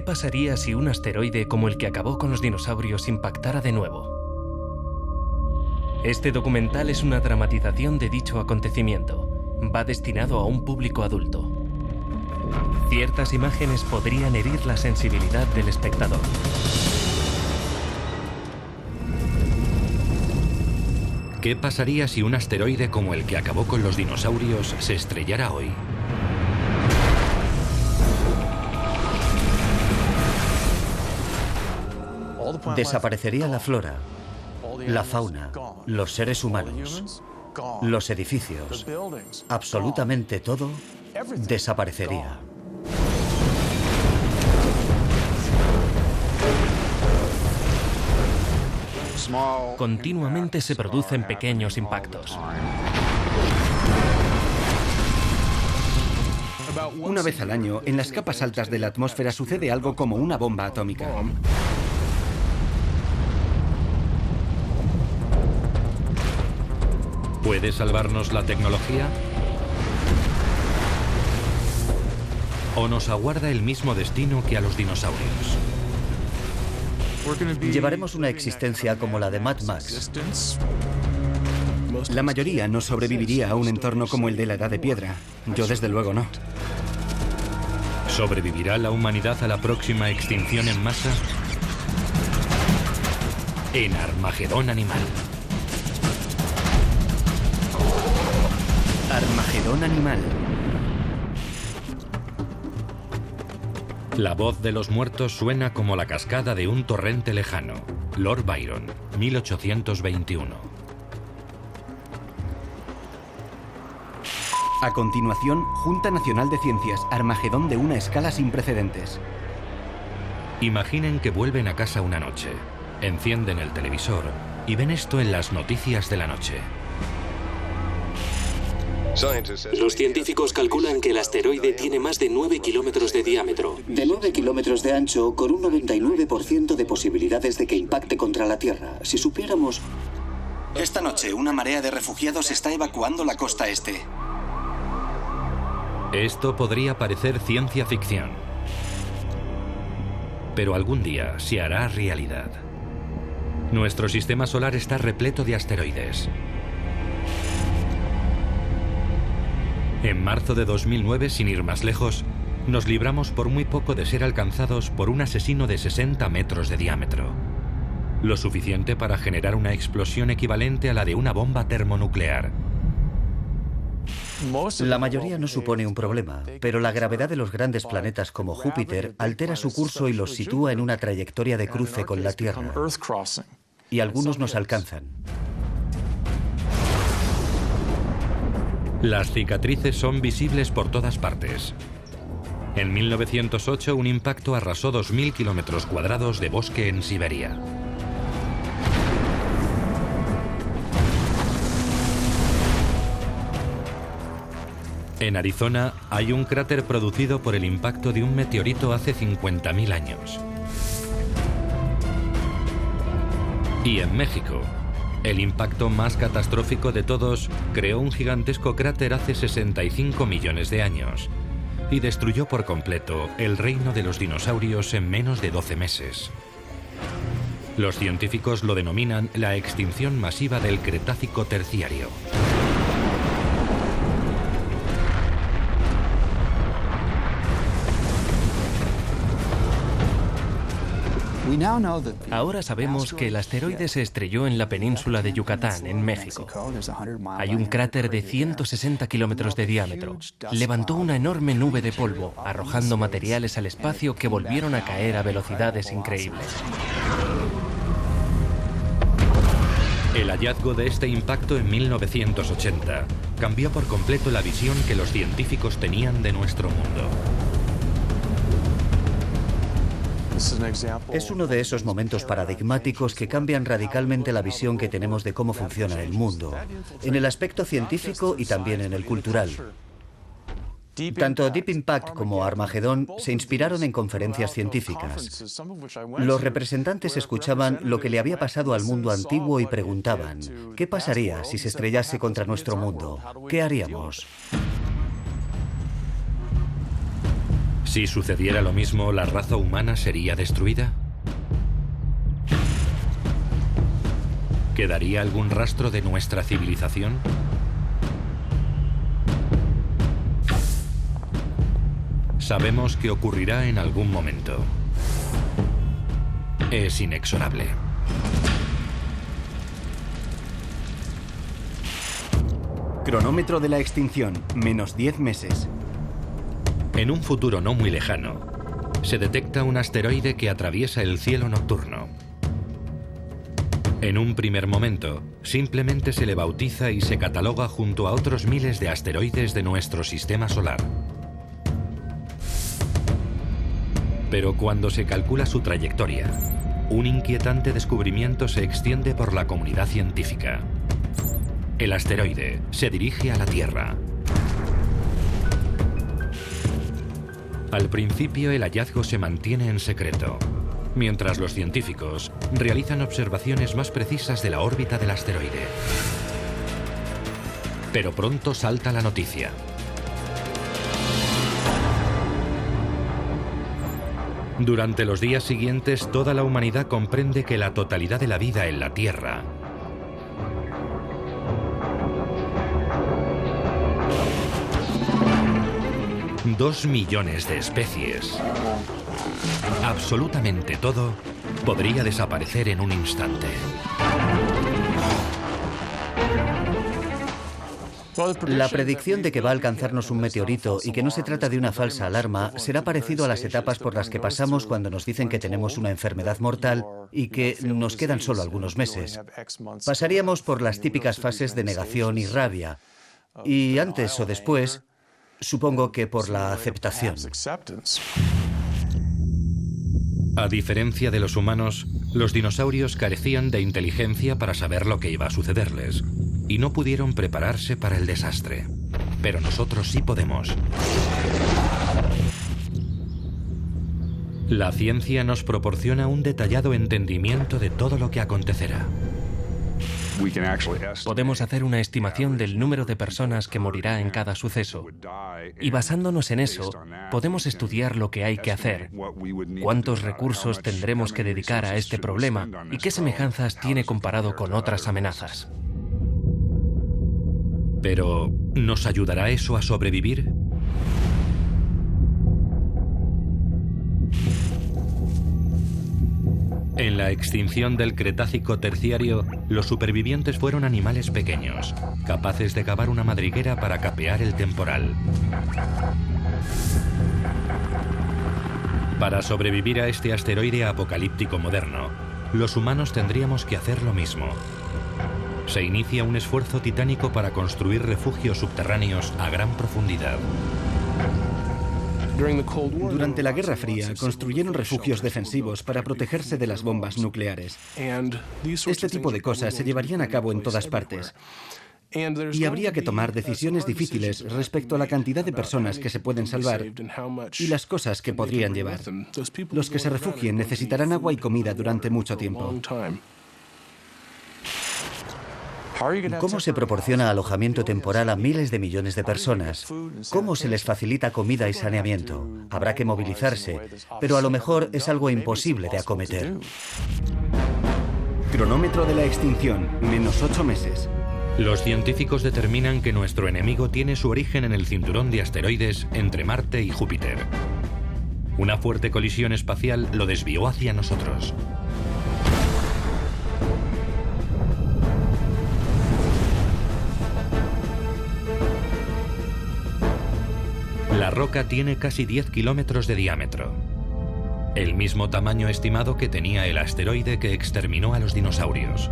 ¿Qué pasaría si un asteroide como el que acabó con los dinosaurios impactara de nuevo? Este documental es una dramatización de dicho acontecimiento. Va destinado a un público adulto. Ciertas imágenes podrían herir la sensibilidad del espectador. ¿Qué pasaría si un asteroide como el que acabó con los dinosaurios se estrellara hoy? Desaparecería la flora, la fauna, los seres humanos, los edificios, absolutamente todo desaparecería. Continuamente se producen pequeños impactos. Una vez al año, en las capas altas de la atmósfera sucede algo como una bomba atómica. ¿Puede salvarnos la tecnología? ¿O nos aguarda el mismo destino que a los dinosaurios? Llevaremos una existencia como la de Mad Max. La mayoría no sobreviviría a un entorno como el de la Edad de Piedra. Yo desde luego no. ¿Sobrevivirá la humanidad a la próxima extinción en masa? En Armagedón Animal. Armagedón Animal. La voz de los muertos suena como la cascada de un torrente lejano. Lord Byron, 1821. A continuación, Junta Nacional de Ciencias, Armagedón de una escala sin precedentes. Imaginen que vuelven a casa una noche, encienden el televisor y ven esto en las noticias de la noche. Los científicos calculan que el asteroide tiene más de 9 kilómetros de diámetro. De 9 kilómetros de ancho, con un 99% de posibilidades de que impacte contra la Tierra. Si supiéramos... Esta noche, una marea de refugiados está evacuando la costa este. Esto podría parecer ciencia ficción, pero algún día se hará realidad. Nuestro sistema solar está repleto de asteroides. En marzo de 2009, sin ir más lejos, nos libramos por muy poco de ser alcanzados por un asesino de 60 metros de diámetro. Lo suficiente para generar una explosión equivalente a la de una bomba termonuclear. La mayoría no supone un problema, pero la gravedad de los grandes planetas como Júpiter altera su curso y los sitúa en una trayectoria de cruce con la Tierra. Y algunos nos alcanzan. Las cicatrices son visibles por todas partes. En 1908, un impacto arrasó 2.000 kilómetros cuadrados de bosque en Siberia. En Arizona hay un cráter producido por el impacto de un meteorito hace 50.000 años. Y en México, el impacto más catastrófico de todos creó un gigantesco cráter hace 65 millones de años y destruyó por completo el reino de los dinosaurios en menos de 12 meses. Los científicos lo denominan la extinción masiva del Cretácico terciario. Ahora sabemos que el asteroide se estrelló en la península de Yucatán, en México. Hay un cráter de 160 kilómetros de diámetro. Levantó una enorme nube de polvo, arrojando materiales al espacio que volvieron a caer a velocidades increíbles. El hallazgo de este impacto en 1980 cambió por completo la visión que los científicos tenían de nuestro mundo. Es uno de esos momentos paradigmáticos que cambian radicalmente la visión que tenemos de cómo funciona el mundo, en el aspecto científico y también en el cultural. Tanto Deep Impact como Armagedón se inspiraron en conferencias científicas. Los representantes escuchaban lo que le había pasado al mundo antiguo y preguntaban, ¿qué pasaría si se estrellase contra nuestro mundo? ¿Qué haríamos? Si sucediera lo mismo, ¿la raza humana sería destruida? ¿Quedaría algún rastro de nuestra civilización? Sabemos que ocurrirá en algún momento. Es inexorable. Cronómetro de la extinción, menos 10 meses. En un futuro no muy lejano, se detecta un asteroide que atraviesa el cielo nocturno. En un primer momento, simplemente se le bautiza y se cataloga junto a otros miles de asteroides de nuestro sistema solar. Pero cuando se calcula su trayectoria, un inquietante descubrimiento se extiende por la comunidad científica. El asteroide se dirige a la Tierra. Al principio, el hallazgo se mantiene en secreto, mientras los científicos realizan observaciones más precisas de la órbita del asteroide. Pero pronto salta la noticia. Durante los días siguientes, toda la humanidad comprende que la totalidad de la vida en la Tierra ...2 millones de especies. Absolutamente todo podría desaparecer en un instante. La predicción de que va a alcanzarnos un meteorito y que no se trata de una falsa alarma será parecido a las etapas por las que pasamos cuando nos dicen que tenemos una enfermedad mortal y que nos quedan solo algunos meses. Pasaríamos por las típicas fases de negación y rabia. Y antes o después, supongo que por la aceptación. A diferencia de los humanos, los dinosaurios carecían de inteligencia para saber lo que iba a sucederles y no pudieron prepararse para el desastre. Pero nosotros sí podemos. La ciencia nos proporciona un detallado entendimiento de todo lo que acontecerá. Podemos hacer una estimación del número de personas que morirá en cada suceso. Y basándonos en eso, podemos estudiar lo que hay que hacer, cuántos recursos tendremos que dedicar a este problema y qué semejanzas tiene comparado con otras amenazas. Pero, ¿nos ayudará eso a sobrevivir? En la extinción del Cretácico terciario, los supervivientes fueron animales pequeños, capaces de cavar una madriguera para capear el temporal. Para sobrevivir a este asteroide apocalíptico moderno, los humanos tendríamos que hacer lo mismo. Se inicia un esfuerzo titánico para construir refugios subterráneos a gran profundidad. Durante la Guerra Fría, construyeron refugios defensivos para protegerse de las bombas nucleares. Este tipo de cosas se llevarían a cabo en todas partes. Y habría que tomar decisiones difíciles respecto a la cantidad de personas que se pueden salvar y las cosas que podrían llevar. Los que se refugien necesitarán agua y comida durante mucho tiempo. ¿Cómo se proporciona alojamiento temporal a miles de millones de personas? ¿Cómo se les facilita comida y saneamiento? Habrá que movilizarse, pero a lo mejor es algo imposible de acometer. Cronómetro de la extinción, menos 8 meses. Los científicos determinan que nuestro enemigo tiene su origen en el cinturón de asteroides entre Marte y Júpiter. Una fuerte colisión espacial lo desvió hacia nosotros. La roca tiene casi 10 kilómetros de diámetro, el mismo tamaño estimado que tenía el asteroide que exterminó a los dinosaurios.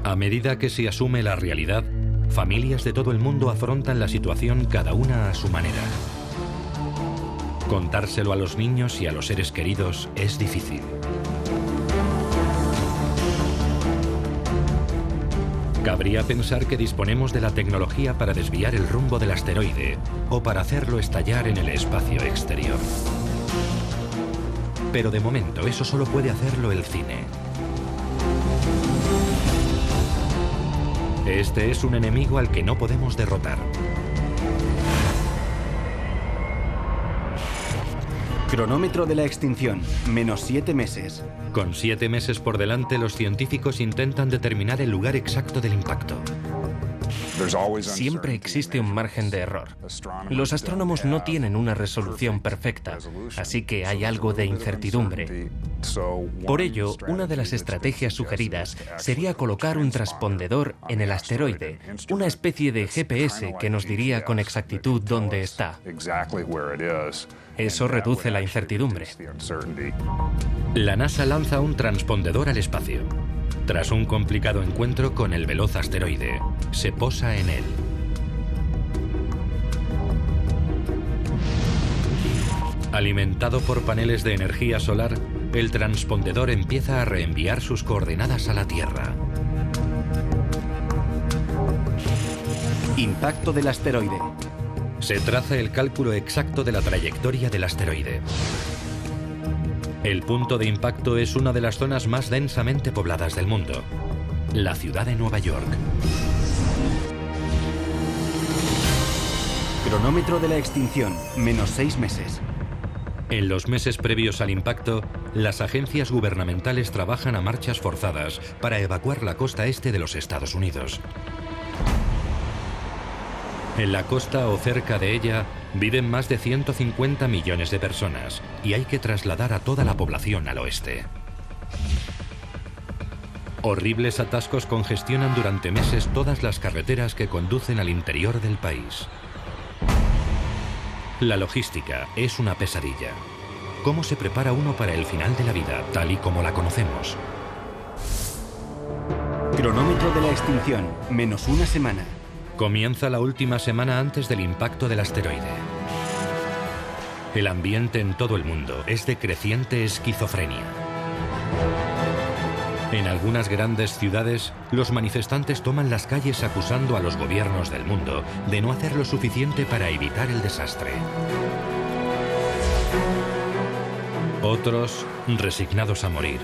A medida que se asume la realidad, familias de todo el mundo afrontan la situación cada una a su manera. Contárselo a los niños y a los seres queridos es difícil. Cabría pensar que disponemos de la tecnología para desviar el rumbo del asteroide o para hacerlo estallar en el espacio exterior. Pero de momento eso solo puede hacerlo el cine. Este es un enemigo al que no podemos derrotar. Cronómetro de la extinción, -7 meses. Con 7 meses por delante, los científicos intentan determinar el lugar exacto del impacto. Siempre existe un margen de error. Los astrónomos no tienen una resolución perfecta, así que hay algo de incertidumbre. Por ello, una de las estrategias sugeridas sería colocar un transpondedor en el asteroide, una especie de GPS que nos diría con exactitud dónde está. Eso reduce la incertidumbre. La NASA lanza un transpondedor al espacio. Tras un complicado encuentro con el veloz asteroide, se posa en él. Alimentado por paneles de energía solar, el transpondedor empieza a reenviar sus coordenadas a la Tierra. Impacto del asteroide. Se traza el cálculo exacto de la trayectoria del asteroide. El punto de impacto es una de las zonas más densamente pobladas del mundo, la ciudad de Nueva York. Cronómetro de la extinción, -6 meses. En los meses previos al impacto, las agencias gubernamentales trabajan a marchas forzadas para evacuar la costa este de los Estados Unidos. En la costa o cerca de ella viven más de 150 millones de personas y hay que trasladar a toda la población al oeste. Horribles atascos congestionan durante meses todas las carreteras que conducen al interior del país. La logística es una pesadilla. ¿Cómo se prepara uno para el final de la vida, tal y como la conocemos? Cronómetro de la extinción, -1 semana. Comienza la última semana antes del impacto del asteroide. El ambiente en todo el mundo es de creciente esquizofrenia. En algunas grandes ciudades, los manifestantes toman las calles acusando a los gobiernos del mundo de no hacer lo suficiente para evitar el desastre. Otros, resignados a morir,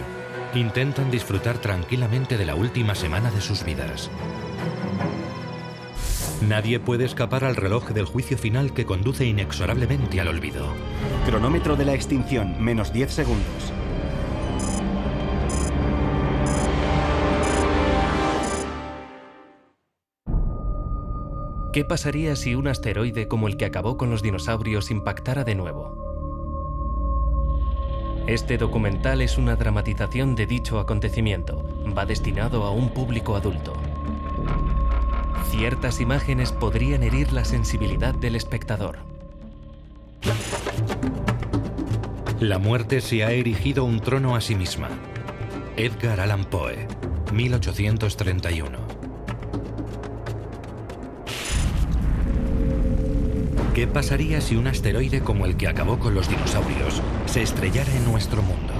intentan disfrutar tranquilamente de la última semana de sus vidas. Nadie puede escapar al reloj del juicio final que conduce inexorablemente al olvido. Cronómetro de la extinción, -10 segundos. ¿Qué pasaría si un asteroide como el que acabó con los dinosaurios impactara de nuevo? Este documental es una dramatización de dicho acontecimiento. Va destinado a un público adulto. Ciertas imágenes podrían herir la sensibilidad del espectador. La muerte se ha erigido un trono a sí misma. Edgar Allan Poe, 1831. ¿Qué pasaría si un asteroide como el que acabó con los dinosaurios se estrellara en nuestro mundo?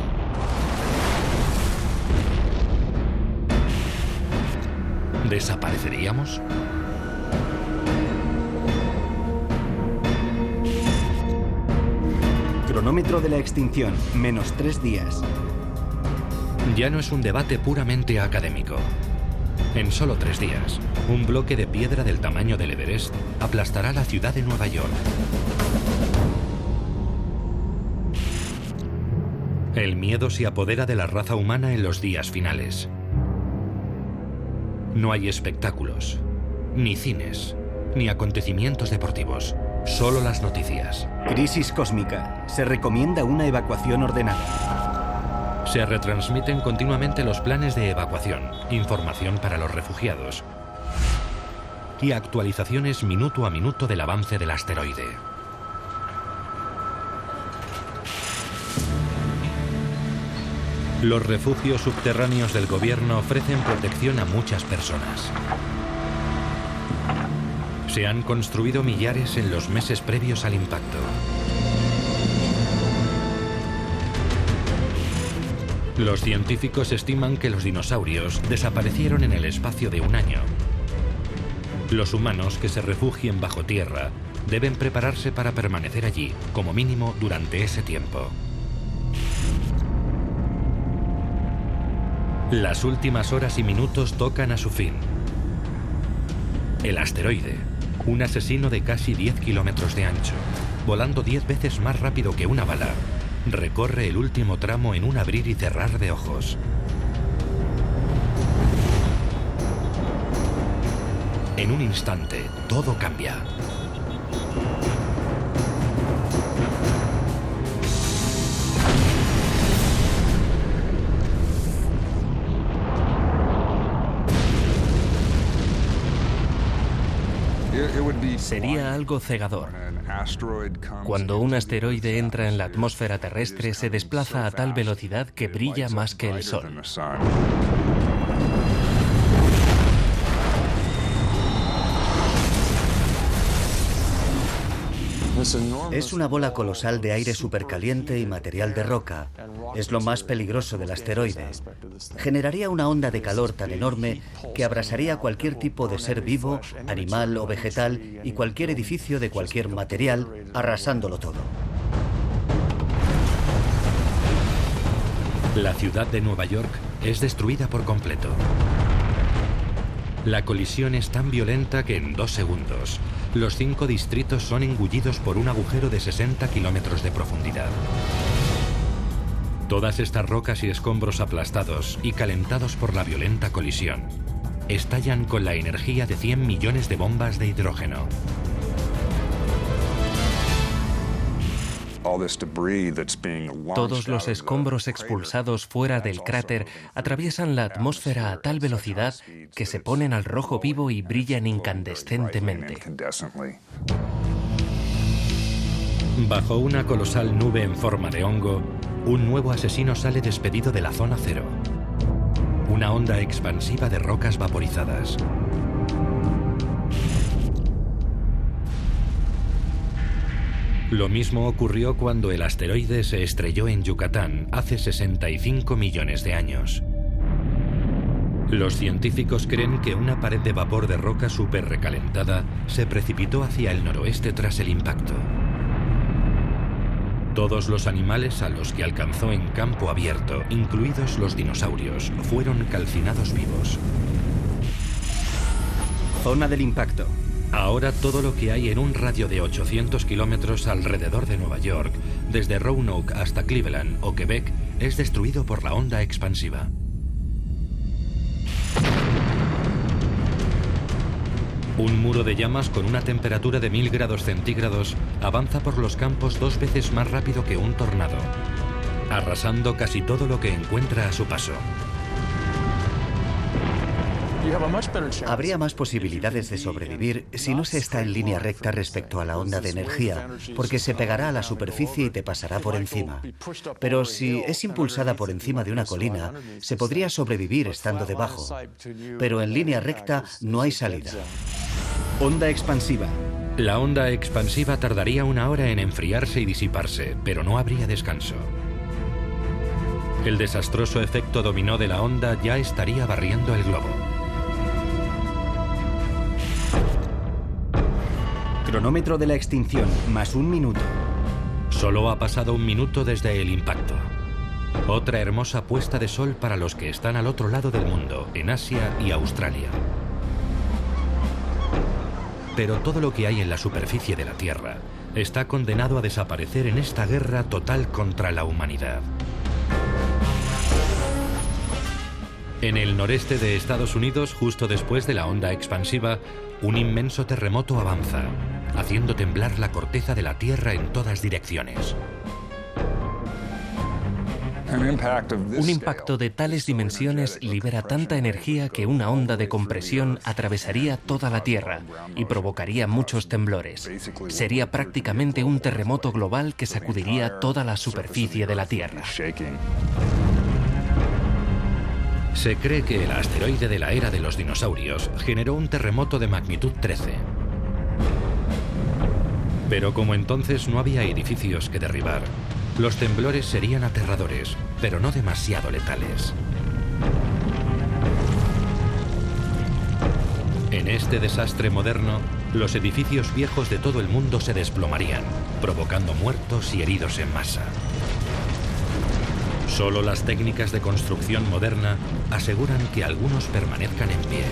¿Desapareceríamos? Cronómetro de la extinción, -3 días. Ya no es un debate puramente académico. En solo 3 días, un bloque de piedra del tamaño del Everest aplastará la ciudad de Nueva York. El miedo se apodera de la raza humana en los días finales. No hay espectáculos, ni cines, ni acontecimientos deportivos, solo las noticias. Crisis cósmica. Se recomienda una evacuación ordenada. Se retransmiten continuamente los planes de evacuación, información para los refugiados y actualizaciones minuto a minuto del avance del asteroide. Los refugios subterráneos del gobierno ofrecen protección a muchas personas. Se han construido millares en los meses previos al impacto. Los científicos estiman que los dinosaurios desaparecieron en el espacio de 1 año. Los humanos que se refugien bajo tierra deben prepararse para permanecer allí, como mínimo durante ese tiempo. Las últimas horas y minutos tocan a su fin. El asteroide, un asesino de casi 10 kilómetros de ancho, volando 10 veces más rápido que una bala, recorre el último tramo en un abrir y cerrar de ojos. En un instante, todo cambia. Sería algo cegador. Cuando un asteroide entra en la atmósfera terrestre, se desplaza a tal velocidad que brilla más que el Sol. Es una bola colosal de aire supercaliente y material de roca. Es lo más peligroso del asteroide. Generaría una onda de calor tan enorme que abrasaría cualquier tipo de ser vivo, animal o vegetal y cualquier edificio de cualquier material, arrasándolo todo. La ciudad de Nueva York es destruida por completo. La colisión es tan violenta que en 2 segundos, los 5 distritos son engullidos por un agujero de 60 kilómetros de profundidad. Todas estas rocas y escombros aplastados y calentados por la violenta colisión estallan con la energía de 100 millones de bombas de hidrógeno. Todos los escombros expulsados fuera del cráter atraviesan la atmósfera a tal velocidad que se ponen al rojo vivo y brillan incandescentemente. Bajo una colosal nube en forma de hongo, un nuevo asesino sale despedido de la zona cero. Una onda expansiva de rocas vaporizadas. Lo mismo ocurrió cuando el asteroide se estrelló en Yucatán hace 65 millones de años. Los científicos creen que una pared de vapor de roca súper recalentada se precipitó hacia el noroeste tras el impacto. Todos los animales a los que alcanzó en campo abierto, incluidos los dinosaurios, fueron calcinados vivos. Zona del impacto. Ahora todo lo que hay en un radio de 800 kilómetros alrededor de Nueva York, desde Roanoke hasta Cleveland o Quebec, es destruido por la onda expansiva. Un muro de llamas con una temperatura de 1000 grados centígrados avanza por los campos 2 veces más rápido que un tornado, arrasando casi todo lo que encuentra a su paso. Habría más posibilidades de sobrevivir si no se está en línea recta respecto a la onda de energía, porque se pegará a la superficie y te pasará por encima. Pero si es impulsada por encima de una colina, se podría sobrevivir estando debajo. Pero en línea recta no hay salida. Onda expansiva. La onda expansiva tardaría 1 hora en enfriarse y disiparse, pero no habría descanso. El desastroso efecto dominó de la onda ya estaría barriendo el globo. Cronómetro de la extinción, más 1 minuto. Solo ha pasado 1 minuto desde el impacto. Otra hermosa puesta de sol para los que están al otro lado del mundo, en Asia y Australia. Pero todo lo que hay en la superficie de la Tierra está condenado a desaparecer en esta guerra total contra la humanidad. En el noreste de Estados Unidos, justo después de la onda expansiva, un inmenso terremoto avanza, haciendo temblar la corteza de la Tierra en todas direcciones. Un impacto de tales dimensiones libera tanta energía que una onda de compresión atravesaría toda la Tierra y provocaría muchos temblores. Sería prácticamente un terremoto global que sacudiría toda la superficie de la Tierra. Se cree que el asteroide de la era de los dinosaurios generó un terremoto de magnitud 13. Pero como entonces no había edificios que derribar, los temblores serían aterradores, pero no demasiado letales. En este desastre moderno, los edificios viejos de todo el mundo se desplomarían, provocando muertos y heridos en masa. Solo las técnicas de construcción moderna aseguran que algunos permanezcan en pie.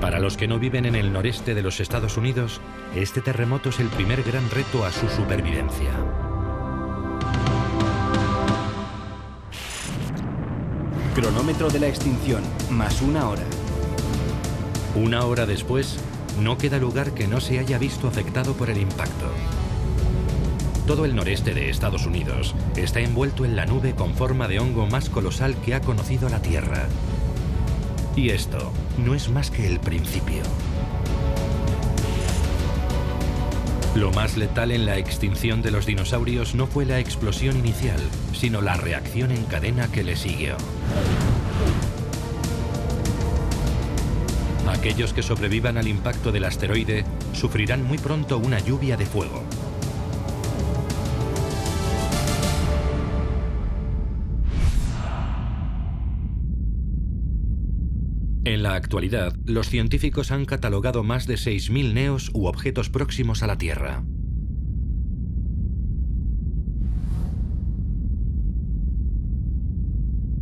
Para los que no viven en el noreste de los Estados Unidos, este terremoto es el primer gran reto a su supervivencia. Cronómetro de la extinción, más 1 hora. 1 hora después, no queda lugar que no se haya visto afectado por el impacto. Todo el noreste de Estados Unidos está envuelto en la nube con forma de hongo más colosal que ha conocido la Tierra. Y esto no es más que el principio. Lo más letal en la extinción de los dinosaurios no fue la explosión inicial, sino la reacción en cadena que le siguió. Aquellos que sobrevivan al impacto del asteroide sufrirán muy pronto una lluvia de fuego. En la actualidad, los científicos han catalogado más de 6.000 neos u objetos próximos a la Tierra.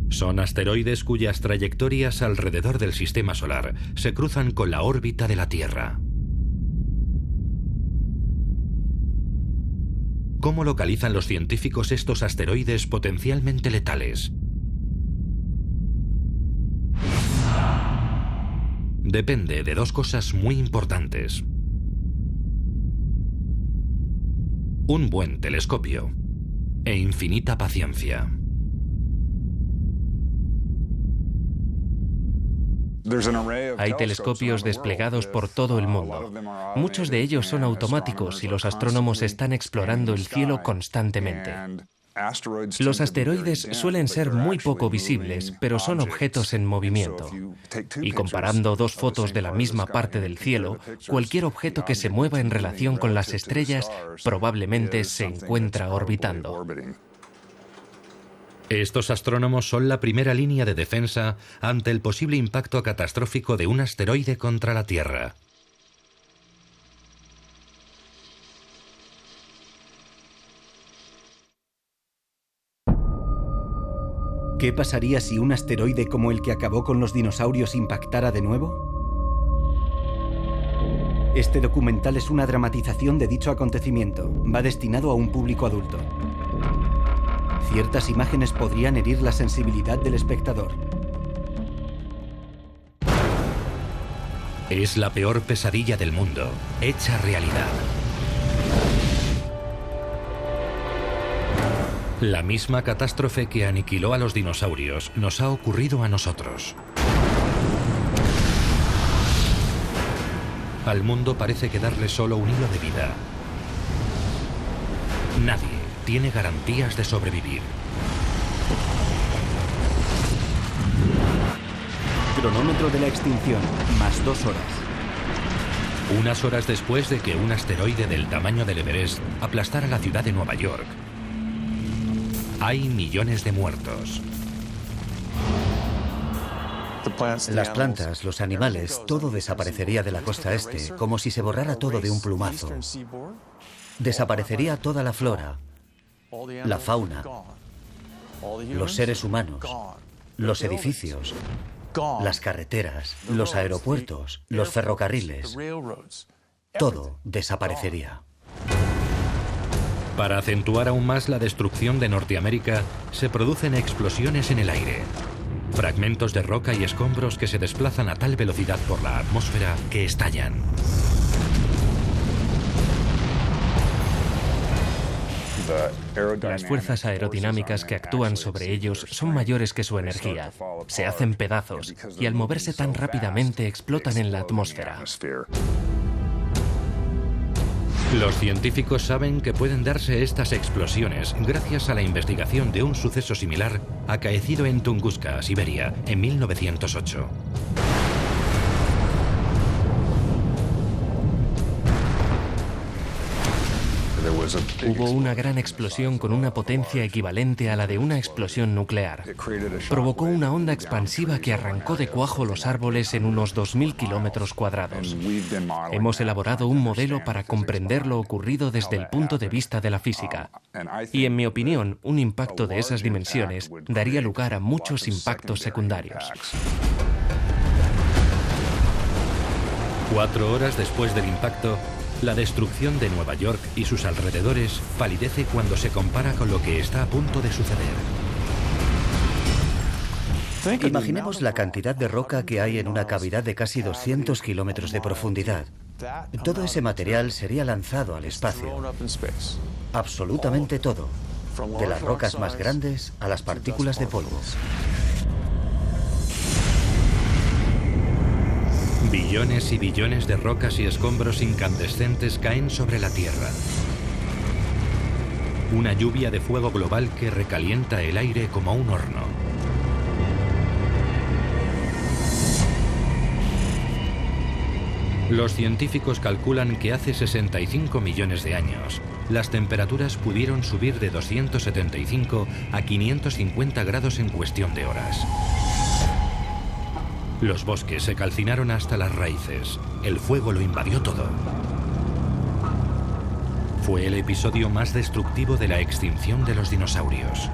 Son asteroides cuyas trayectorias alrededor del sistema solar se cruzan con la órbita de la Tierra. ¿Cómo localizan los científicos estos asteroides potencialmente letales? Depende de dos cosas muy importantes. Un buen telescopio e infinita paciencia. Hay telescopios desplegados por todo el mundo. Muchos de ellos son automáticos y los astrónomos están explorando el cielo constantemente. Los asteroides suelen ser muy poco visibles, pero son objetos en movimiento. Y comparando dos fotos de la misma parte del cielo, cualquier objeto que se mueva en relación con las estrellas probablemente se encuentra orbitando. Estos astrónomos son la primera línea de defensa ante el posible impacto catastrófico de un asteroide contra la Tierra. ¿Qué pasaría si un asteroide como el que acabó con los dinosaurios impactara de nuevo? Este documental es una dramatización de dicho acontecimiento. Va destinado a un público adulto. Ciertas imágenes podrían herir la sensibilidad del espectador. Es la peor pesadilla del mundo, hecha realidad. La misma catástrofe que aniquiló a los dinosaurios nos ha ocurrido a nosotros. Al mundo parece quedarle solo un hilo de vida. Nadie tiene garantías de sobrevivir. Cronómetro de la extinción, más 2 horas. Unas horas después de que un asteroide del tamaño del Everest aplastara la ciudad de Nueva York, hay millones de muertos. Las plantas, los animales, todo desaparecería de la costa este, como si se borrara todo de un plumazo. Desaparecería toda la flora, la fauna, los seres humanos, los edificios, las carreteras, los aeropuertos, los ferrocarriles. Todo desaparecería. Para acentuar aún más la destrucción de Norteamérica, se producen explosiones en el aire. Fragmentos de roca y escombros que se desplazan a tal velocidad por la atmósfera que estallan. Las fuerzas aerodinámicas que actúan sobre ellos son mayores que su energía. Se hacen pedazos y al moverse tan rápidamente explotan en la atmósfera. Los científicos saben que pueden darse estas explosiones gracias a la investigación de un suceso similar acaecido en Tunguska, Siberia, en 1908. Hubo una gran explosión con una potencia equivalente a la de una explosión nuclear. Provocó una onda expansiva que arrancó de cuajo los árboles en unos 2.000 kilómetros cuadrados. Hemos elaborado un modelo para comprender lo ocurrido desde el punto de vista de la física. Y en mi opinión, un impacto de esas dimensiones daría lugar a muchos impactos secundarios. 4 horas después del impacto, la destrucción de Nueva York y sus alrededores palidece cuando se compara con lo que está a punto de suceder. Imaginemos la cantidad de roca que hay en una cavidad de casi 200 kilómetros de profundidad. Todo ese material sería lanzado al espacio. Absolutamente todo. De las rocas más grandes a las partículas de polvo. Billones y billones de rocas y escombros incandescentes caen sobre la Tierra. Una lluvia de fuego global que recalienta el aire como un horno. Los científicos calculan que hace 65 millones de años, las temperaturas pudieron subir de 275 a 550 grados en cuestión de horas. Los bosques se calcinaron hasta las raíces. El fuego lo invadió todo. Fue el episodio más destructivo de la extinción de los dinosaurios.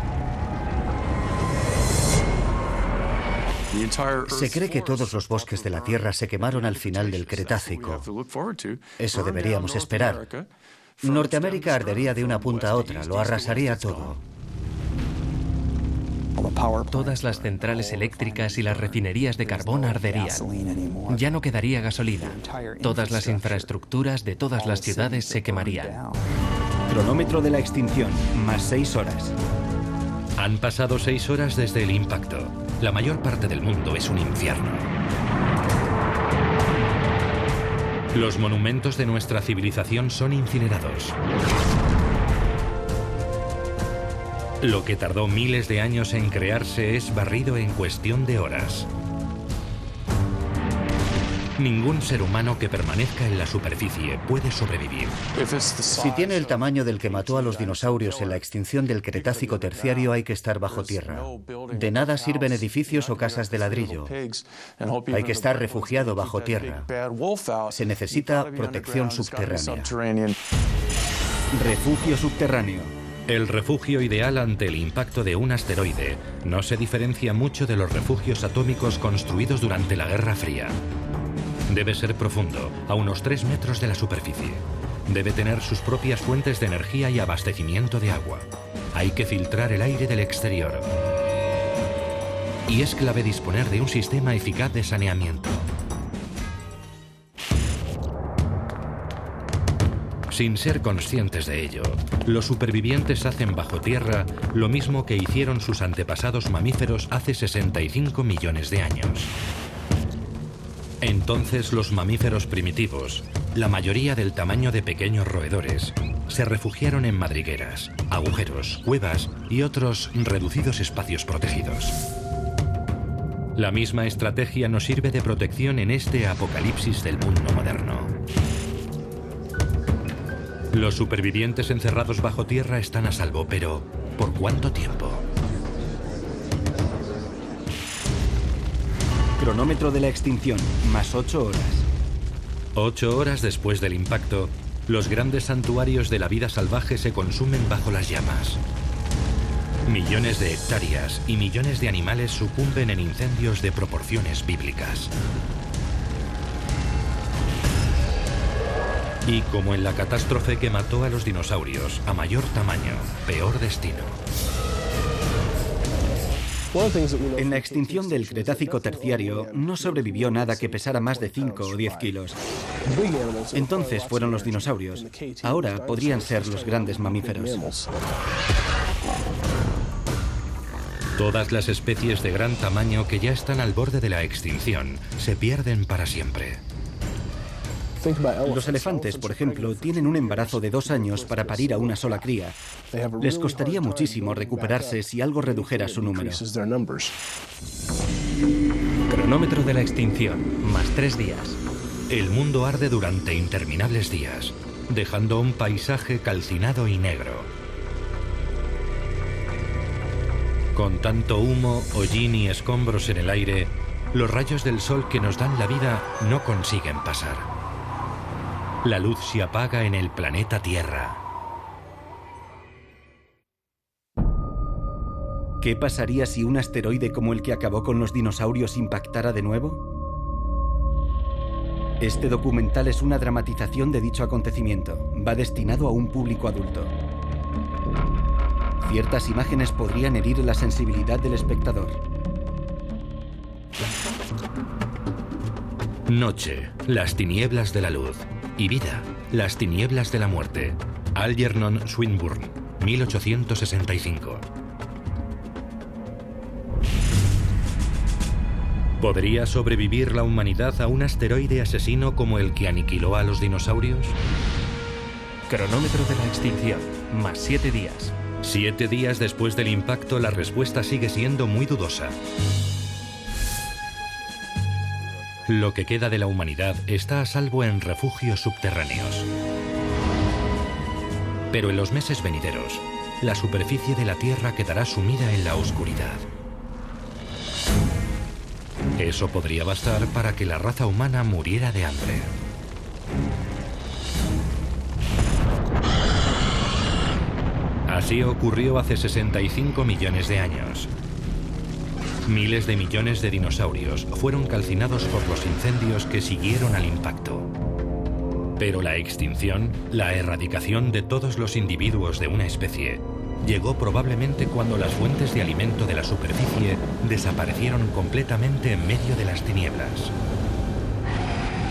Se cree que todos los bosques de la Tierra se quemaron al final del Cretácico. Eso deberíamos esperar. Norteamérica ardería de una punta a otra, lo arrasaría todo. Todas las centrales eléctricas y las refinerías de carbón arderían. Ya no quedaría gasolina. Todas las infraestructuras de todas las ciudades se quemarían. Cronómetro de la extinción, más 6 horas. Han pasado 6 horas desde el impacto. La mayor parte del mundo es un infierno. Los monumentos de nuestra civilización son incinerados. Lo que tardó miles de años en crearse es barrido en cuestión de horas. Ningún ser humano que permanezca en la superficie puede sobrevivir. Si tiene el tamaño del que mató a los dinosaurios en la extinción del Cretácico terciario, hay que estar bajo tierra. De nada sirven edificios o casas de ladrillo. Hay que estar refugiado bajo tierra. Se necesita protección subterránea. Refugio subterráneo. El refugio ideal ante el impacto de un asteroide no se diferencia mucho de los refugios atómicos construidos durante la Guerra Fría. Debe ser profundo, a unos 3 metros de la superficie. Debe tener sus propias fuentes de energía y abastecimiento de agua. Hay que filtrar el aire del exterior. Y es clave disponer de un sistema eficaz de saneamiento. Sin ser conscientes de ello, los supervivientes hacen bajo tierra lo mismo que hicieron sus antepasados mamíferos hace 65 millones de años. Entonces los mamíferos primitivos, la mayoría del tamaño de pequeños roedores, se refugiaron en madrigueras, agujeros, cuevas y otros reducidos espacios protegidos. La misma estrategia nos sirve de protección en este apocalipsis del mundo moderno. Los supervivientes encerrados bajo tierra están a salvo, pero ¿por cuánto tiempo? Cronómetro de la extinción, más 8 horas. 8 horas después del impacto, los grandes santuarios de la vida salvaje se consumen bajo las llamas. Millones de hectáreas y millones de animales sucumben en incendios de proporciones bíblicas. Y como en la catástrofe que mató a los dinosaurios, a mayor tamaño, peor destino. En la extinción del Cretácico terciario no sobrevivió nada que pesara más de 5 o 10 kilos. Entonces fueron los dinosaurios. Ahora podrían ser los grandes mamíferos. Todas las especies de gran tamaño que ya están al borde de la extinción se pierden para siempre. Los elefantes, por ejemplo, tienen un embarazo de 2 años para parir a una sola cría. Les costaría muchísimo recuperarse si algo redujera su número. Cronómetro de la extinción, más 3 días. El mundo arde durante interminables días. dejando un paisaje calcinado y negro. Con tanto humo, hollín y escombros en el aire, los rayos del sol que nos dan la vida no consiguen pasar. La luz se apaga en el planeta Tierra. ¿Qué pasaría si un asteroide como el que acabó con los dinosaurios impactara de nuevo? Este documental es una dramatización de dicho acontecimiento. Va destinado a un público adulto. Ciertas imágenes podrían herir la sensibilidad del espectador. Noche, las tinieblas de la luz. Y vida, las tinieblas de la muerte. Algernon Swinburne, 1865. ¿Podría sobrevivir la humanidad a un asteroide asesino como el que aniquiló a los dinosaurios? Cronómetro de la extinción, más 7 días. 7 días después del impacto, la respuesta sigue siendo muy dudosa. Lo que queda de la humanidad está a salvo en refugios subterráneos. Pero en los meses venideros, la superficie de la Tierra quedará sumida en la oscuridad. Eso podría bastar para que la raza humana muriera de hambre. Así ocurrió hace 65 millones de años. Miles de millones de dinosaurios fueron calcinados por los incendios que siguieron al impacto. Pero la extinción, la erradicación de todos los individuos de una especie, llegó probablemente cuando las fuentes de alimento de la superficie desaparecieron completamente en medio de las tinieblas.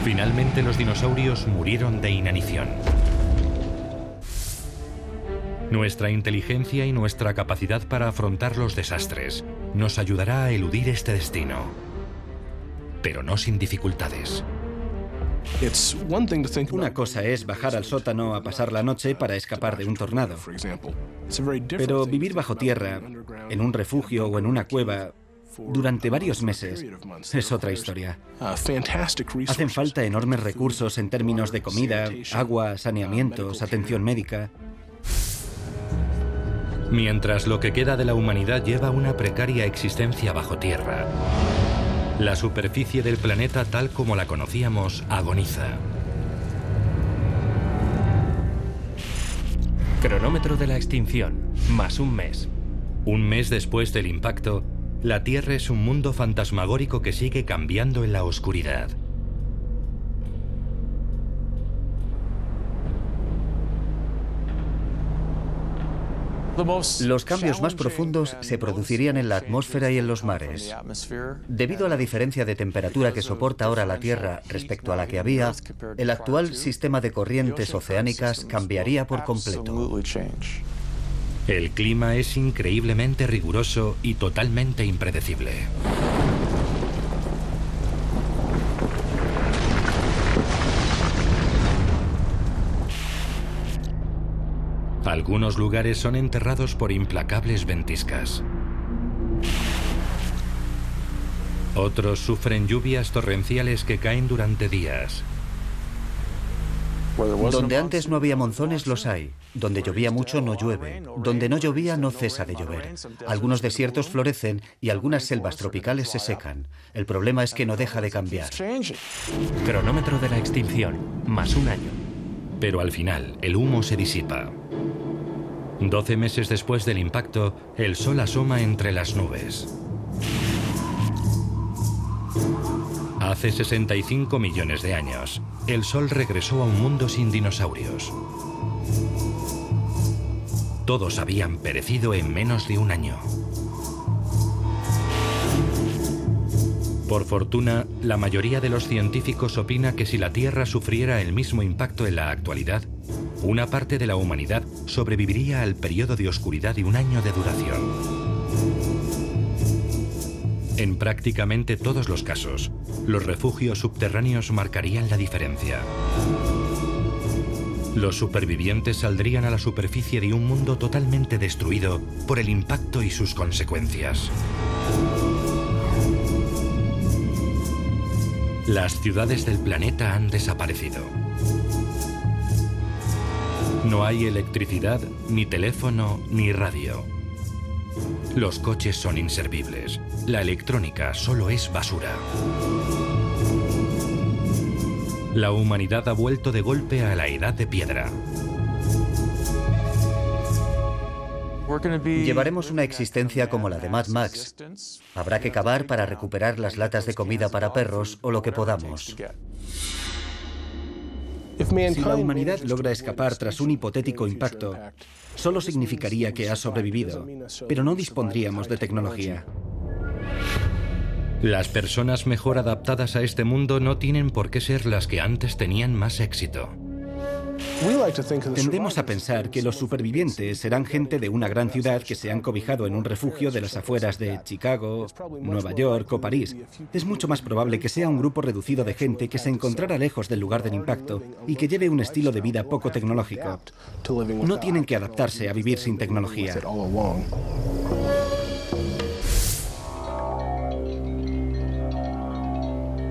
Finalmente los dinosaurios murieron de inanición. Nuestra inteligencia y nuestra capacidad para afrontar los desastres nos ayudará a eludir este destino, pero no sin dificultades. Una cosa es bajar al sótano a pasar la noche para escapar de un tornado. Pero vivir bajo tierra, en un refugio o en una cueva, durante varios meses, es otra historia. Hacen falta enormes recursos en términos de comida, agua, saneamientos, atención médica. Mientras lo que queda de la humanidad lleva una precaria existencia bajo tierra, la superficie del planeta tal como la conocíamos agoniza. Cronómetro de la extinción, más un mes. Un mes después del impacto, la Tierra es un mundo fantasmagórico que sigue cambiando en la oscuridad. Los cambios más profundos se producirían en la atmósfera y en los mares. Debido a la diferencia de temperatura que soporta ahora la Tierra respecto a la que había, el actual sistema de corrientes oceánicas cambiaría por completo. El clima es increíblemente riguroso y totalmente impredecible. Algunos lugares son enterrados por implacables ventiscas. Otros sufren lluvias torrenciales que caen durante días. Donde antes no había monzones, los hay. Donde llovía mucho, no llueve. Donde no llovía, no cesa de llover. Algunos desiertos florecen y algunas selvas tropicales se secan. El problema es que no deja de cambiar. Cronómetro de la extinción, más un año. Pero al final, el humo se disipa. 12 meses después del impacto, el sol asoma entre las nubes. Hace 65 millones de años, el sol regresó a un mundo sin dinosaurios. Todos habían perecido en menos de un año. Por fortuna, la mayoría de los científicos opina que si la Tierra sufriera el mismo impacto en la actualidad, una parte de la humanidad sobreviviría al periodo de oscuridad de un año de duración. En prácticamente todos los casos, los refugios subterráneos marcarían la diferencia. Los supervivientes saldrían a la superficie de un mundo totalmente destruido por el impacto y sus consecuencias. Las ciudades del planeta han desaparecido. No hay electricidad, ni teléfono, ni radio. Los coches son inservibles. La electrónica solo es basura. La humanidad ha vuelto de golpe a la edad de piedra. Llevaremos una existencia como la de Mad Max. Habrá que cavar para recuperar las latas de comida para perros o lo que podamos. Si la humanidad logra escapar tras un hipotético impacto, solo significaría que ha sobrevivido, pero no dispondríamos de tecnología. Las personas mejor adaptadas a este mundo no tienen por qué ser las que antes tenían más éxito. Tendemos a pensar que los supervivientes serán gente de una gran ciudad que se han cobijado en un refugio de las afueras de Chicago, Nueva York o París. Es mucho más probable que sea un grupo reducido de gente que se encontrara lejos del lugar del impacto y que lleve un estilo de vida poco tecnológico. No tienen que adaptarse a vivir sin tecnología.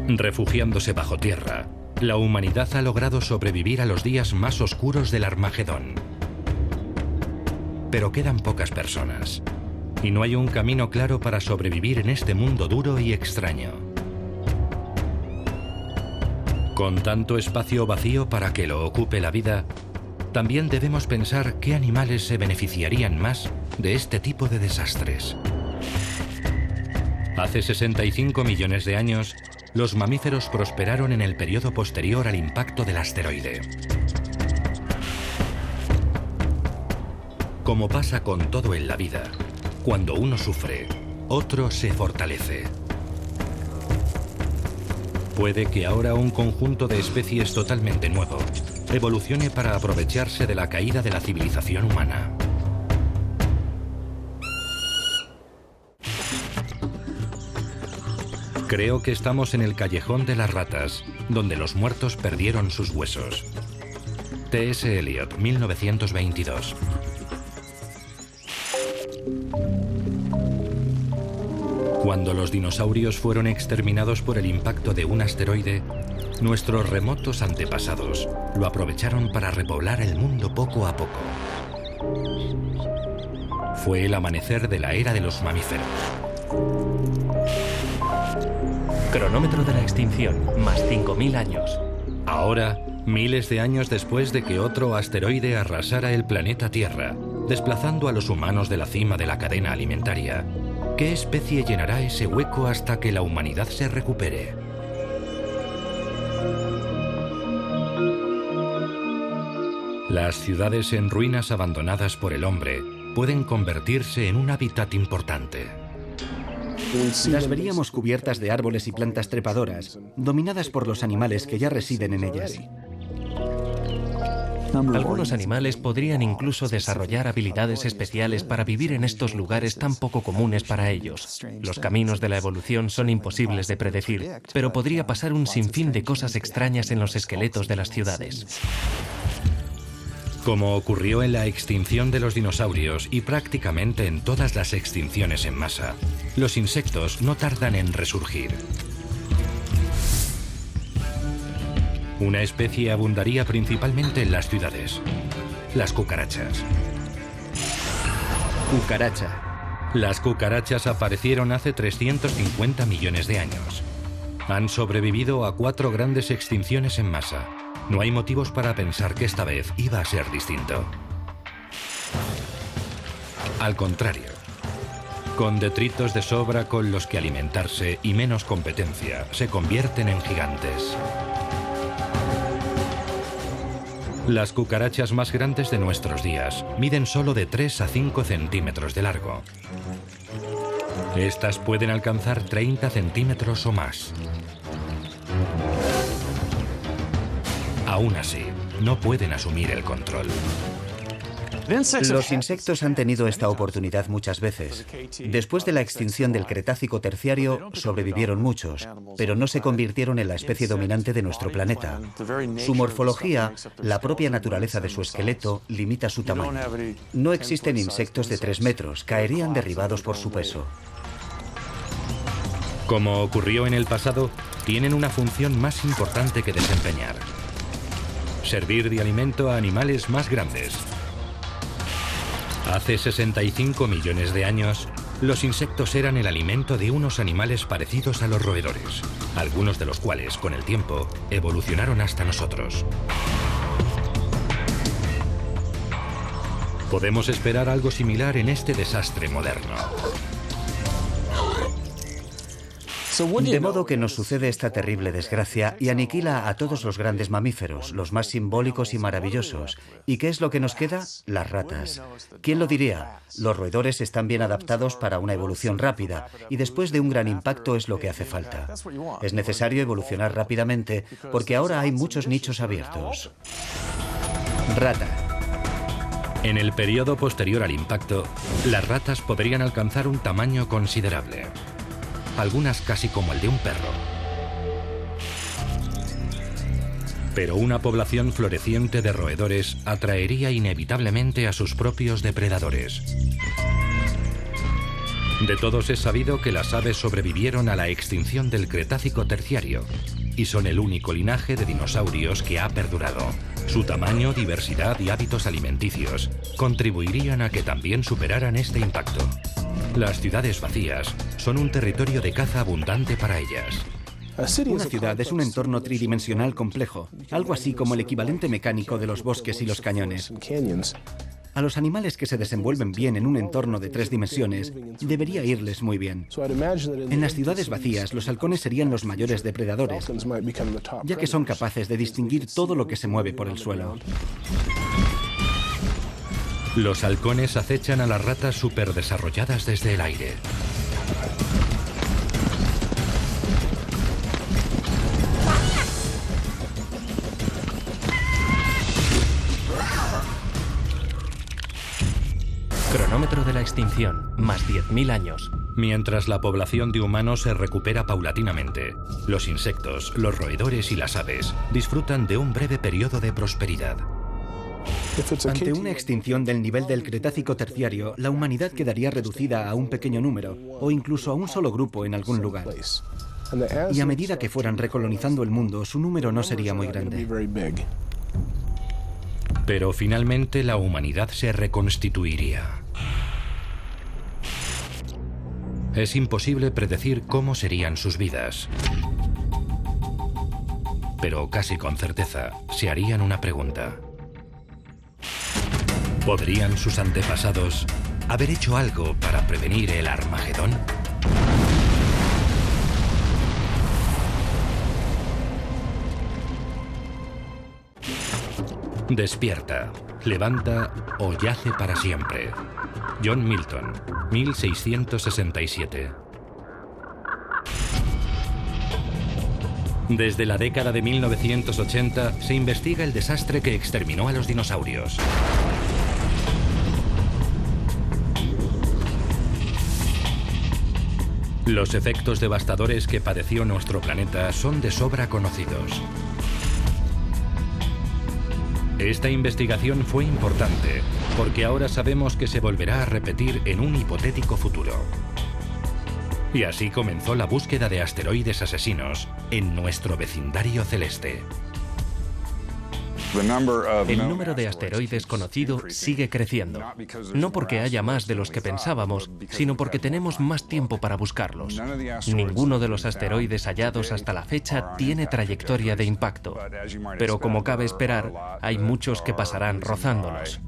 Refugiándose bajo tierra, la humanidad ha logrado sobrevivir a los días más oscuros del Armagedón. Pero quedan pocas personas, y no hay un camino claro para sobrevivir en este mundo duro y extraño. Con tanto espacio vacío para que lo ocupe la vida, también debemos pensar qué animales se beneficiarían más de este tipo de desastres. Hace 65 millones de años, los mamíferos prosperaron en el periodo posterior al impacto del asteroide. Como pasa con todo en la vida, cuando uno sufre, otro se fortalece. Puede que ahora un conjunto de especies totalmente nuevo evolucione para aprovecharse de la caída de la civilización humana. Creo que estamos en el callejón de las ratas, donde los muertos perdieron sus huesos. T.S. Eliot, 1922. Cuando los dinosaurios fueron exterminados por el impacto de un asteroide, nuestros remotos antepasados lo aprovecharon para repoblar el mundo poco a poco. Fue el amanecer de la era de los mamíferos. Cronómetro de la extinción, más 5.000 años. Ahora, miles de años después de que otro asteroide arrasara el planeta Tierra, desplazando a los humanos de la cima de la cadena alimentaria, ¿qué especie llenará ese hueco hasta que la humanidad se recupere? Las ciudades en ruinas abandonadas por el hombre pueden convertirse en un hábitat importante. Las veríamos cubiertas de árboles y plantas trepadoras, dominadas por los animales que ya residen en ellas. Algunos animales podrían incluso desarrollar habilidades especiales para vivir en estos lugares tan poco comunes para ellos. Los caminos de la evolución son imposibles de predecir, pero podría pasar un sinfín de cosas extrañas en los esqueletos de las ciudades. Como ocurrió en la extinción de los dinosaurios y prácticamente en todas las extinciones en masa, los insectos no tardan en resurgir. Una especie abundaría principalmente en las ciudades: las cucarachas. Cucaracha. Las cucarachas aparecieron hace 350 millones de años. Han sobrevivido a 4 grandes extinciones en masa. No hay motivos para pensar que esta vez iba a ser distinto. Al contrario, con detritos de sobra con los que alimentarse y menos competencia, se convierten en gigantes. Las cucarachas más grandes de nuestros días miden solo de 3 a 5 centímetros de largo. Estas pueden alcanzar 30 centímetros o más. Aún así, no pueden asumir el control. Los insectos han tenido esta oportunidad muchas veces. Después de la extinción del Cretácico terciario, sobrevivieron muchos, pero no se convirtieron en la especie dominante de nuestro planeta. Su morfología, la propia naturaleza de su esqueleto, limita su tamaño. No existen insectos de 3 metros, caerían derribados por su peso. Como ocurrió en el pasado, tienen una función más importante que desempeñar. servir de alimento a animales más grandes. Hace 65 millones de años, los insectos eran el alimento de unos animales parecidos a los roedores, algunos de los cuales, con el tiempo, evolucionaron hasta nosotros. Podemos esperar algo similar en este desastre moderno. De modo que nos sucede esta terrible desgracia y aniquila a todos los grandes mamíferos, los más simbólicos y maravillosos. ¿Y qué es lo que nos queda? Las ratas. ¿Quién lo diría? Los roedores están bien adaptados para una evolución rápida y después de un gran impacto es lo que hace falta. Es necesario evolucionar rápidamente porque ahora hay muchos nichos abiertos. Rata. En el periodo posterior al impacto, las ratas podrían alcanzar un tamaño considerable. Algunas casi como el de un perro. Pero una población floreciente de roedores atraería inevitablemente a sus propios depredadores. De todos es sabido que las aves sobrevivieron a la extinción del Cretácico terciario y son el único linaje de dinosaurios que ha perdurado. Su tamaño, diversidad y hábitos alimenticios contribuirían a que también superaran este impacto. Las ciudades vacías son un territorio de caza abundante para ellas. Una ciudad es un entorno tridimensional complejo, algo así como el equivalente mecánico de los bosques y los cañones. A los animales que se desenvuelven bien en un entorno de 3 dimensiones, debería irles muy bien. En las ciudades vacías, los halcones serían los mayores depredadores, ya que son capaces de distinguir todo lo que se mueve por el suelo. Los halcones acechan a las ratas superdesarrolladas desde el aire. Cronómetro de la extinción, más 10.000 años. Mientras la población de humanos se recupera paulatinamente, los insectos, los roedores y las aves disfrutan de un breve periodo de prosperidad. Ante una extinción del nivel del Cretácico terciario, la humanidad quedaría reducida a un pequeño número, o incluso a un solo grupo en algún lugar. Y a medida que fueran recolonizando el mundo, su número no sería muy grande. Pero finalmente la humanidad se reconstituiría. Es imposible predecir cómo serían sus vidas. Pero casi con certeza se harían una pregunta. ¿Podrían sus antepasados haber hecho algo para prevenir el Armagedón? Despierta, levanta o yace para siempre. John Milton, 1667. Desde la década de 1980 se investiga el desastre que exterminó a los dinosaurios. Los efectos devastadores que padeció nuestro planeta son de sobra conocidos. Esta investigación fue importante porque ahora sabemos que se volverá a repetir en un hipotético futuro. Y así comenzó la búsqueda de asteroides asesinos en nuestro vecindario celeste. El número de asteroides conocido sigue creciendo. No porque haya más de los que pensábamos, sino porque tenemos más tiempo para buscarlos. Ninguno de los asteroides hallados hasta la fecha tiene trayectoria de impacto. Pero como cabe esperar, hay muchos que pasarán rozándolos.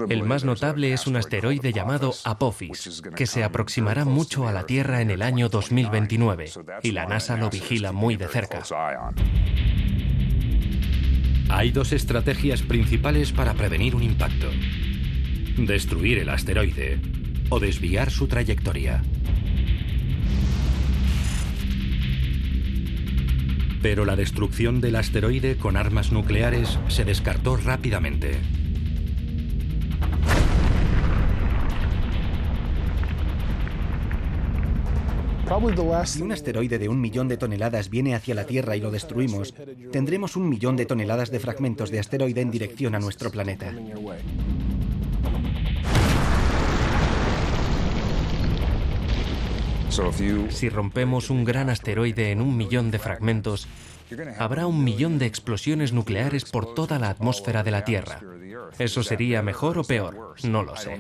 El más notable es un asteroide llamado Apophis, que se aproximará mucho a la Tierra en el año 2029, y la NASA lo vigila muy de cerca. Hay dos estrategias principales para prevenir un impacto: destruir el asteroide o desviar su trayectoria. Pero la destrucción del asteroide con armas nucleares se descartó rápidamente. Si un asteroide de 1 millón de toneladas viene hacia la Tierra y lo destruimos, tendremos 1 millón de toneladas de fragmentos de asteroide en dirección a nuestro planeta. Si rompemos un gran asteroide en 1 millón de fragmentos, Habrá 1 millón de explosiones nucleares por toda la atmósfera de la Tierra. ¿Eso sería mejor o peor? No lo sé.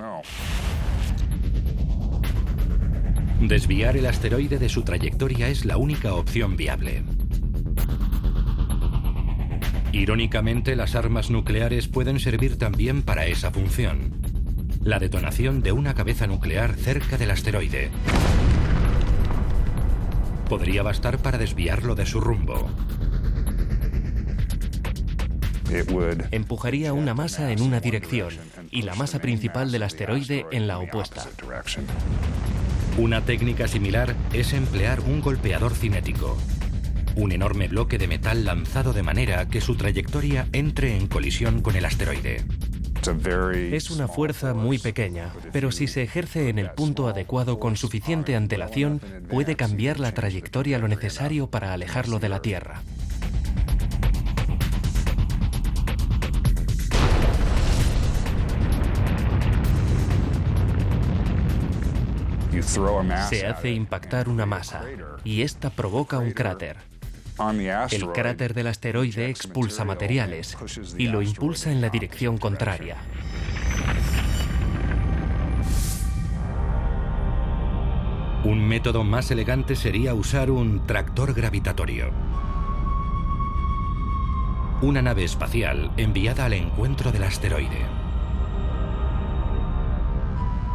Desviar el asteroide de su trayectoria es la única opción viable. Irónicamente, las armas nucleares pueden servir también para esa función: la detonación de una cabeza nuclear cerca del asteroide. Podría bastar para desviarlo de su rumbo. Empujaría una masa en una dirección y la masa principal del asteroide en la opuesta. Una técnica similar es emplear un golpeador cinético, un enorme bloque de metal lanzado de manera que su trayectoria entre en colisión con el asteroide. Es una fuerza muy pequeña, pero si se ejerce en el punto adecuado con suficiente antelación, puede cambiar la trayectoria lo necesario para alejarlo de la Tierra. Se hace impactar una masa y esta provoca un cráter. El cráter del asteroide expulsa materiales y lo impulsa en la dirección contraria. Un método más elegante sería usar un tractor gravitatorio. Una nave espacial enviada al encuentro del asteroide.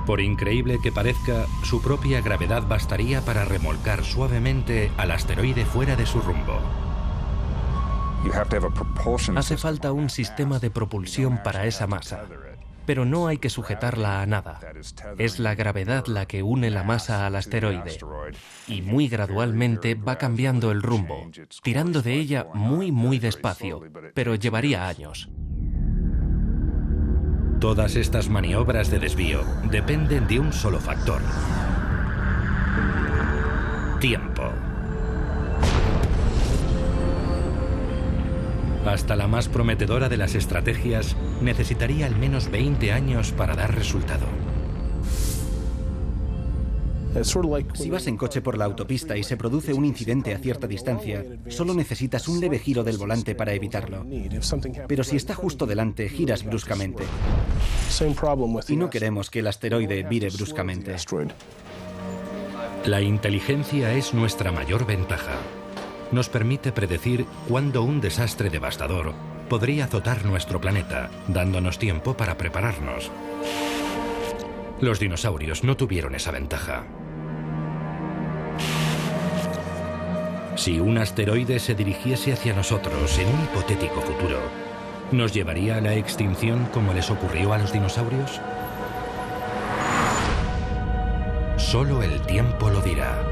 Por increíble que parezca, su propia gravedad bastaría para remolcar suavemente al asteroide fuera de su rumbo. Hace falta un sistema de propulsión para esa masa, pero no hay que sujetarla a nada. Es la gravedad la que une la masa al asteroide y muy gradualmente va cambiando el rumbo, tirando de ella muy despacio, pero llevaría años. Todas estas maniobras de desvío dependen de un solo factor: tiempo. Hasta la más prometedora de las estrategias necesitaría al menos 20 años para dar resultado. Si vas en coche por la autopista y se produce un incidente a cierta distancia, solo necesitas un leve giro del volante para evitarlo. Pero si está justo delante, giras bruscamente. Y no queremos que el asteroide vire bruscamente. La inteligencia es nuestra mayor ventaja. Nos permite predecir cuándo un desastre devastador podría azotar nuestro planeta, dándonos tiempo para prepararnos. Los dinosaurios no tuvieron esa ventaja. Si un asteroide se dirigiese hacia nosotros en un hipotético futuro, ¿nos llevaría a la extinción como les ocurrió a los dinosaurios? Solo el tiempo lo dirá.